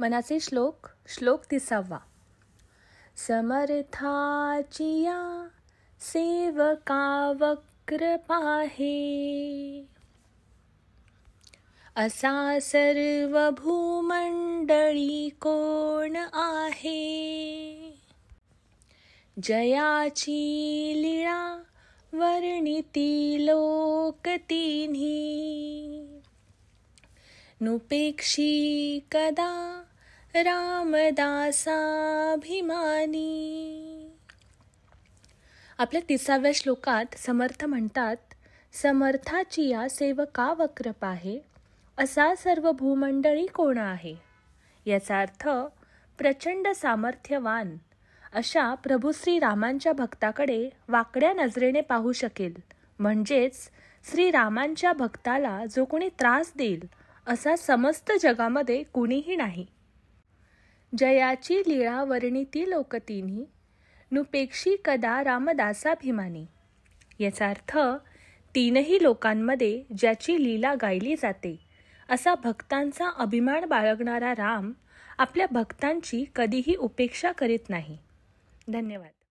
मनाचे श्लोक. श्लोक 30. समर्थाचिया सेवका वक्र पाहे, असा सर्व भूमंडळी कोण आहे. जयाची लीळा वर्णिती लोक तिन्ही, नुपेक्षी कदा रामदासाभिमानी. आपल्या 30व्या श्लोकात समर्थ म्हणतात, समर्थाची या सेवका वक्र पाहे, असा सर्व भूमंडळी कोण आहे. याचा अर्थ प्रचंड सामर्थ्यवान अशा प्रभू श्रीरामांच्या भक्ताकडे वाकड्या नजरेने पाहू शकेल, म्हणजेच श्रीरामांच्या भक्ताला जो कोणी त्रास देईल असा समस्त जगामध्ये कुणीही नाही. जयाची लीळा वर्णिती लोक तिन्ही, नुपेक्षी कदा रामदासाभिमानी. याचा अर्थ तीनही लोकांमध्ये ज्याची लीला गायली जाते असा भक्तांचा अभिमान बाळगणारा राम आपल्या भक्तांची कधीही उपेक्षा करीत नाही. धन्यवाद.